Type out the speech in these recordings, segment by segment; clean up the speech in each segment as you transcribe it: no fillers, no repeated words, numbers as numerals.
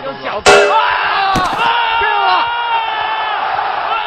有脚步。病了！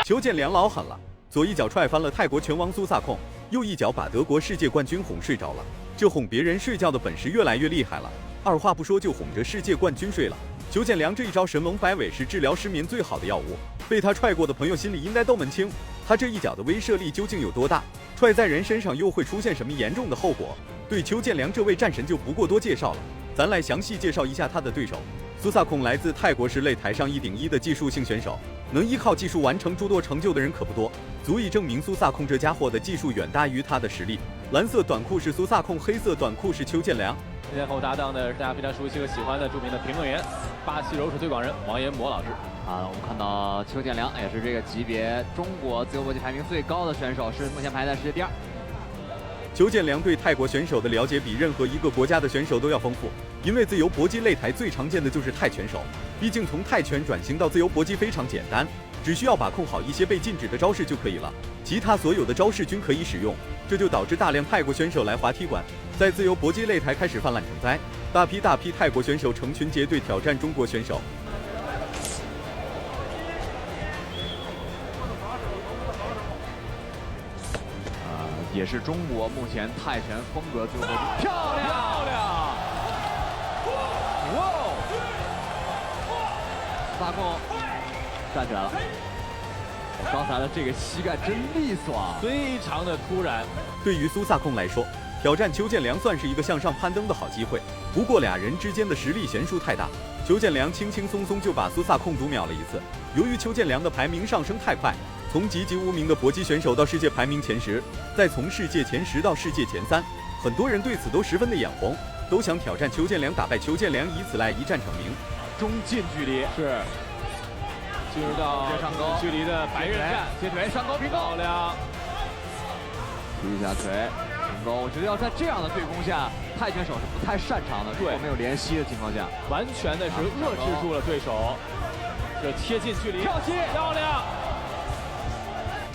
邱建良老狠了，左一脚踹翻了泰国拳王苏萨控，右一脚把德国世界冠军哄睡着了。这哄别人睡觉的本事越来越厉害了，二话不说就哄着世界冠军睡了。邱建良这一招神龙摆尾是治疗失眠最好的药物，被他踹过的朋友心里应该都门清，他这一脚的威慑力究竟有多大，踹在人身上又会出现什么严重的后果？对邱建良这位战神就不过多介绍了，咱来详细介绍一下他的对手。苏萨控来自泰国，是擂台上1顶1的技术性选手，能依靠技术完成诸多成就的人可不多，足以证明苏萨控这家伙的技术远大于他的实力。蓝色短裤是苏萨控，黑色短裤是邱建良。今天和我搭档的是大家非常熟悉和喜欢的著名的评论员，巴西柔术推广人王彦博老师。我们看到邱建良也是这个级别中国自由搏击排名最高的选手，是目前排在世界第2。邱建良对泰国选手的了解比任何一个国家的选手都要丰富，因为自由搏击擂台最常见的就是泰拳手，毕竟从泰拳转型到自由搏击非常简单，只需要把控好一些被禁止的招式就可以了，其他所有的招式均可以使用，这就导致大量泰国选手来滑踢馆，在自由搏击擂台开始泛滥成灾，大批泰国选手成群结队挑战中国选手。也是中国目前泰拳风格自由搏击漂亮！哇！苏萨控站起来了，刚才的这个膝盖真利索啊，非常的突然。对于苏萨控来说，挑战邱建良算是一个向上攀登的好机会，不过俩人之间的实力悬殊太大，邱建良轻轻松松就把苏萨控读秒了一次。由于邱建良的排名上升太快，从籍籍无名的搏击选手到世界排名前10，再从世界前10到世界前3，很多人对此都十分的眼红，都想挑战邱建良，打败邱建良，以此来一战成名。中近距离是进入到上高距离的白刃战，接腿上高平勾，漂亮！踢一下腿平勾，我觉得要在这样的对攻下，泰拳手是不太擅长的，如果没有连吸的情况下，完全的是遏制住了对手，这贴近距离跳击漂亮！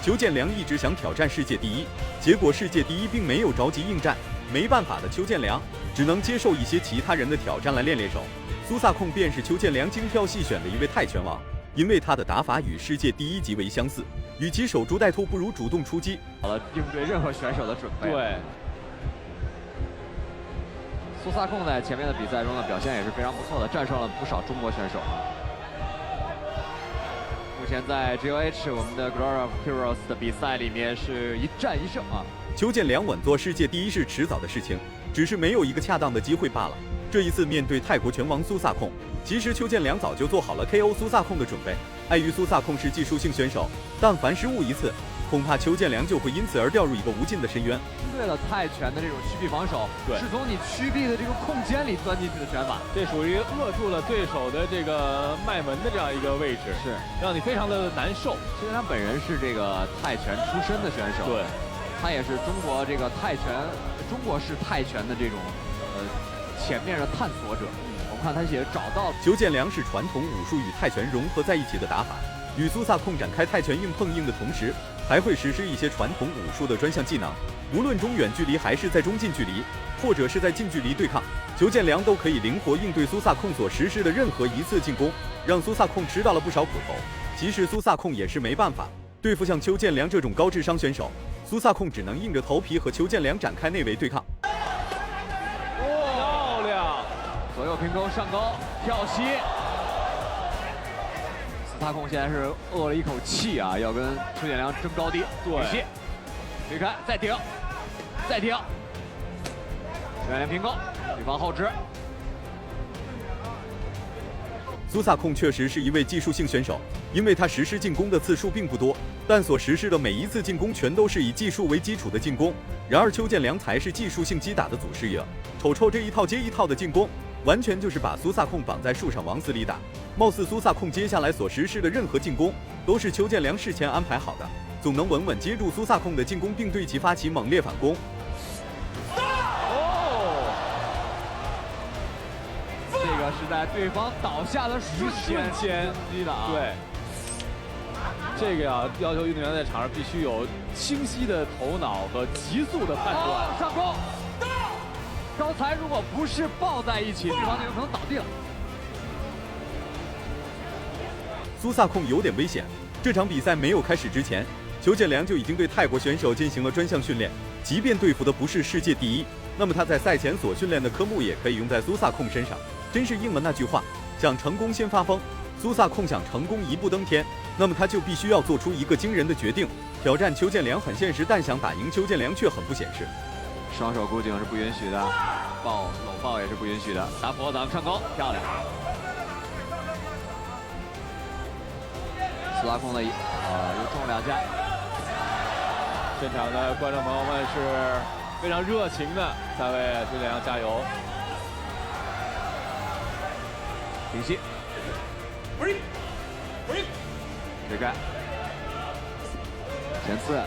邱建良一直想挑战世界第1，结果世界第1并没有着急应战，没办法的邱建良只能接受一些其他人的挑战来练练手。苏萨控便是邱建良精挑细选的一位泰拳王，因为他的打法与世界第1极为相似，与其守株待兔，不如主动出击，好了应对任何选手的准备。对，苏萨控在前面的比赛中的表现也是非常不错的，战胜了不少中国选手。目前在 GOH 我们的 Glory of Heroes 的比赛里面是1战1胜啊。邱建良稳坐世界第1是迟早的事情，只是没有一个恰当的机会罢了。这一次面对泰国拳王苏萨控，其实邱建良早就做好了 KO 苏萨控的准备。碍于苏萨控是技术性选手，但凡失误一次，恐怕邱建良就会因此而掉入一个无尽的深渊。对了，泰拳的这种屈臂防守，对，是从你屈臂的这个空间里钻进去的拳法，这属于扼住了对手的这个脉门的这样一个位置，是让你非常的难受。其实他本人是这个泰拳出身的选手，对，他也是中国这个泰拳，中国式泰拳的这种前面的探索者。我们看他也找到邱建良是传统武术与泰拳融合在一起的打法，与苏萨控展开泰拳硬碰硬的同时，还会实施一些传统武术的专项技能，无论中远距离还是在中近距离，或者是在近距离对抗，邱建良都可以灵活应对苏萨控所实施的任何一次进攻，让苏萨控吃到了不少苦头。其实苏萨控也是没办法，对付像邱建良这种高智商选手，苏萨控只能硬着头皮和邱建良展开内围对抗。漂亮！左右平勾上高跳膝。苏萨控现在是饿了一口气啊，要跟邱建良争高低。对，推开，再顶，再顶。邱建良平勾，对方后直。苏萨控确实是一位技术性选手，因为他实施进攻的次数并不多，但所实施的每一次进攻全都是以技术为基础的进攻。然而邱建良才是技术性击打的祖师爷，瞅这一套接一套的进攻，完全就是把苏萨控绑在树上往死里打。貌似苏萨控接下来所实施的任何进攻都是邱建良事前安排好的，总能稳稳接住苏萨控的进攻，并对其发起猛烈反攻。这个是在对方倒下的瞬间击的啊！对，这个要求运动员在场上必须有清晰的头脑和急速的判断。上攻，刚才如果不是抱在一起，对方就有可能倒地了。苏萨控有点危险。这场比赛没有开始之前，裘建良就已经对泰国选手进行了专项训练。即便对付的不是世界第一，那么他在赛前所训练的科目也可以用在苏萨控身上。真是应了那句话，想成功先发疯。苏萨控想成功一步登天，那么他就必须要做出一个惊人的决定。挑战裘建良很现实，但想打赢裘建良却很不现实。双手固颈是不允许的，搂抱也是不允许的。打佛掌上勾，漂亮。苏萨控的又中了2下。现场的观众朋友们是非常热情的，在为裘建良加油。停息，推开，前刺。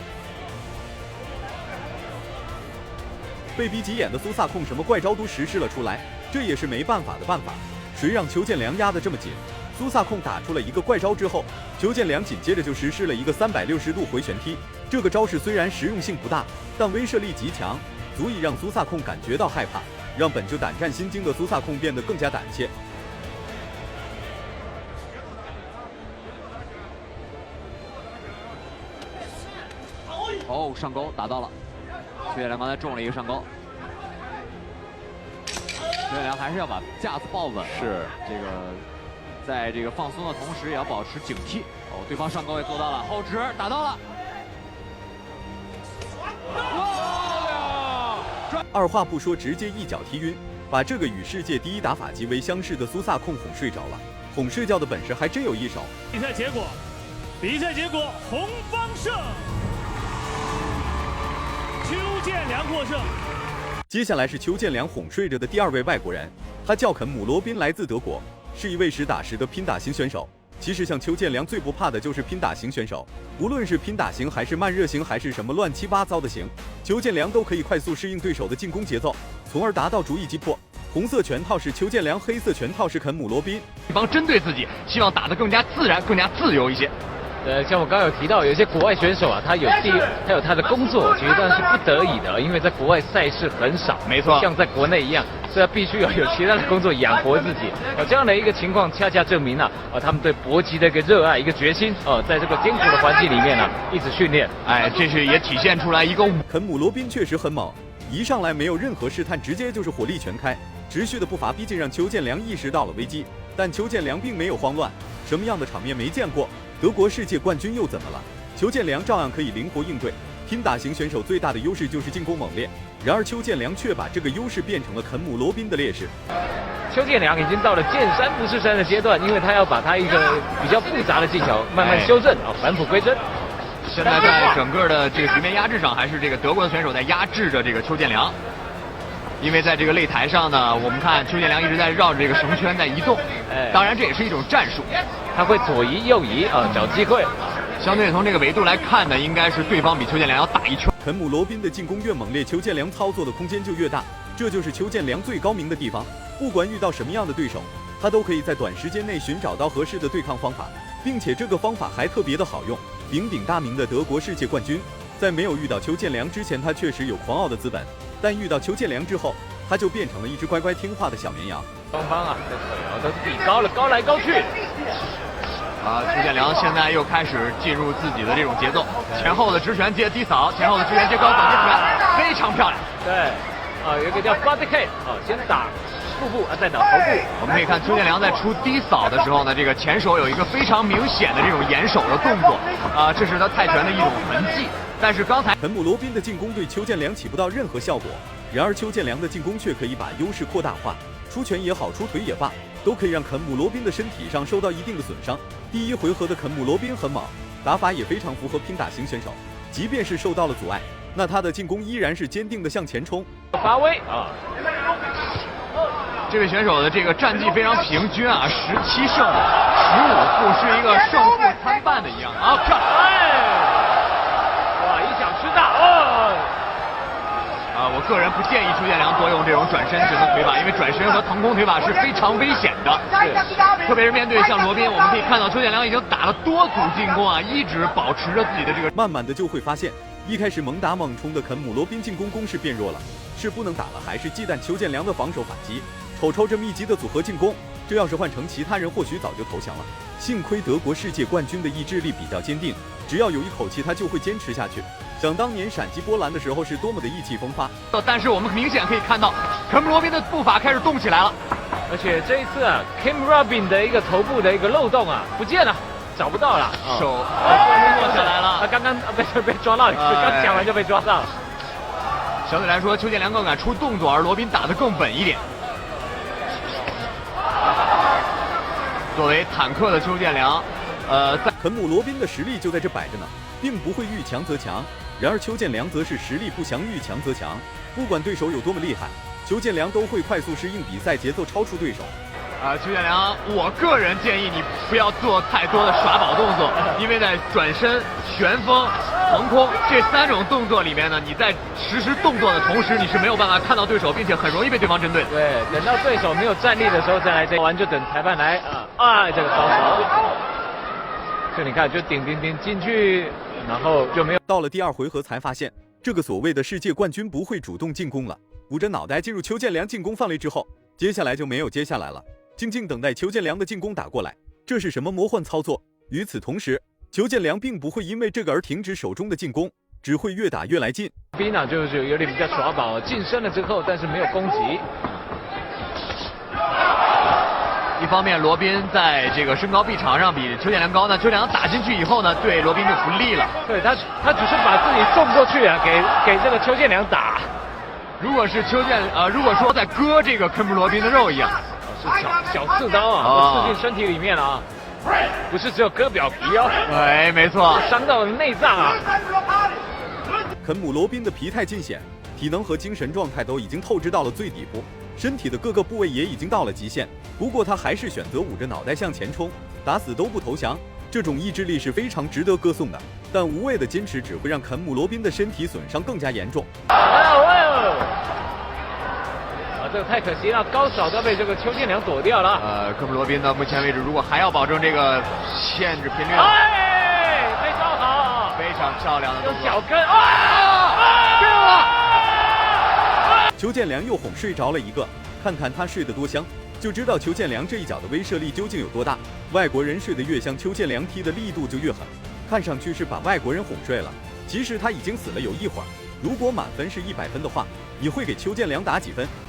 被逼急眼的苏萨控什么怪招都实施了出来，这也是没办法的办法。谁让裘建良压得这么紧？苏萨控打出了一个怪招之后，裘建良紧接着就实施了一个360度回旋踢。这个招式虽然实用性不大，但威慑力极强，足以让苏萨控感觉到害怕，让本就胆战心惊的苏萨控变得更加胆怯。哦，上勾打到了，裘建良刚才中了一个上勾。裘建良还是要把架子抱稳，是这个，在这个放松的同时也要保持警惕。哦，对方上勾也做到了，后直打到了。二话不说，直接一脚踢晕，把这个与世界第一打法极为相似的苏萨控哄睡着了。哄睡觉的本事还真有一手。比赛结果，红方胜，裘建良获胜。接下来是裘建良哄睡着的第2位外国人，他叫肯姆罗宾，来自德国，是一位实打实的拼打型选手。其实像裘建良最不怕的就是拼打型选手，无论是拼打型还是慢热型还是什么乱七八糟的型，裘建良都可以快速适应对手的进攻节奏，从而达到逐一击破。红色拳套是裘建良，黑色拳套是肯姆罗宾。对方针对自己，希望打得更加自然、更加自由一些。像我刚刚有提到，有些国外选手啊，他有他的工作，其实当然是不得已的，因为在国外赛事很少，没错，像在国内一样，所以他必须要有其他的工作养活自己。这样的一个情况，恰恰证明了他们对搏击的一个热爱、一个决心。在这个艰苦的环境里面呢，一直训练。这是也体现出来一个肯姆罗宾确实很猛，一上来没有任何试探，直接就是火力全开，持续的步伐逼近让裘建良意识到了危机，但裘建良并没有慌乱。什么样的场面没见过？德国世界冠军又怎么了？裘建良照样可以灵活应对。拼打型选手最大的优势就是进攻猛烈，然而裘建良却把这个优势变成了肯姆罗宾的劣势。裘建良已经到了见山不是山的阶段，因为他要把他一个比较复杂的技巧慢慢修正，返璞归真。现在在整个的这个局面压制上，还是这个德国的选手在压制着这个裘建良。因为在这个擂台上呢，我们看裘建良一直在绕着这个绳圈在移动，当然这也是一种战术，他会左移右移找机会。相对从这个维度来看呢，应该是对方比裘建良要大一圈。肯姆罗宾的进攻越猛烈，裘建良操作的空间就越大，这就是裘建良最高明的地方。不管遇到什么样的对手，他都可以在短时间内寻找到合适的对抗方法，并且这个方法还特别的好用。鼎鼎大名的德国世界冠军，在没有遇到裘建良之前，他确实有狂傲的资本，但遇到裘建良之后，他就变成了一只乖乖听话的小绵羊。双方这腿都比高了，高来高去。裘建良现在又开始进入自己的这种节奏，前后的直拳接低扫，前后的直拳接高扫接拳，非常漂亮。对，有一个叫 body kick，先打腹部，再打头部。我们可以看裘建良在出低扫的时候呢，这个前手有一个非常明显的这种掩手的动作，这是他泰拳的一种痕迹。但是刚才肯姆罗宾的进攻对裘建良起不到任何效果，然而裘建良的进攻却可以把优势扩大化，出拳也好，出腿也罢，都可以让肯姆罗宾的身体上受到一定的损伤。第一回合的肯姆罗宾很猛，打法也非常符合拼打型选手，即便是受到了阻碍，那他的进攻依然是坚定的向前冲。发威这位选手的这个战绩非常平均17胜15负，是一个胜负参半的一样。漂亮！哇，一脚吃大我个人不建议裘建良多用这种转身型的腿法，因为转身和腾空腿法是非常危险的。特别是面对像罗宾，我们可以看到裘建良已经打了多组进攻一直保持着自己的这个。慢慢的就会发现，一开始猛打猛冲的肯姆罗宾进攻攻势变弱了，是不能打了，还是忌惮裘建良的防守反击？瞅瞅这密集的组合进攻，这要是换成其他人，或许早就投降了。幸亏德国世界冠军的意志力比较坚定，只要有一口气，他就会坚持下去。想当年闪击波兰的时候是多么的意气风发。但是我们明显可以看到，肯姆罗宾的步伐开始动起来了。而且这一次啊 ，Kim Robin 的一个头部的一个漏洞啊，不见了，找不到了，手落下来了。他刚刚被抓到一次，刚讲完就被抓到。相对来说，邱建良更敢出动作，而罗宾打得更稳一点。作为坦克的邱建良，在肯姆罗宾的实力就在这摆着呢，并不会遇强则强。然而邱建良则是实力不降，遇强则强。不管对手有多么厉害，邱建良都会快速适应比赛节奏，超出对手。邱建良，我个人建议你不要做太多的耍宝动作，因为在转身、旋风、横空这3种动作里面呢，你在实施动作的同时，你是没有办法看到对手，并且很容易被对方针对。对，等到对手没有站立的时候再来这完，就等裁判来这个高手。就你看，就顶进去，然后就没有。到了第2回合才发现，这个所谓的世界冠军不会主动进攻了，捂着脑袋进入邱建良进攻范围之后，接下来就没有接下来了。静静等待邱建良的进攻打过来，这是什么魔幻操作？与此同时，邱建良并不会因为这个而停止手中的进攻，只会越打越来劲。宾呢就是有点比较耍宝，近身了之后，但是没有攻击。一方面，罗宾在这个身高臂长上比邱建良高呢，邱建良打进去以后呢，对罗宾就不利了。对他只是把自己送过去啊，给这个邱建良打。如果是如果说在割这个肯姆罗宾的肉一样。是小刺刀啊，刺进身体里面了啊，不是只有割表皮哦。哎，没错，伤到了内脏啊。肯姆罗宾的疲态尽显，体能和精神状态都已经透支到了最底部，身体的各个部位也已经到了极限。不过他还是选择捂着脑袋向前冲，打死都不投降。这种意志力是非常值得歌颂的，但无谓的坚持只会让肯姆罗宾的身体损伤更加严重。这个太可惜了，高手都被这个邱建良躲掉了。肯姆罗宾到目前为止，如果还要保证这个限制频率，非常好，非常漂亮的动作，用脚跟邱建良又哄睡着了一个，看看他睡得多香，就知道邱建良这一脚的威慑力究竟有多大。外国人睡得越香，邱建良踢的力度就越狠，看上去是把外国人哄睡了，其实他已经死了有一会儿。如果满分是100分的话，你会给邱建良打几分？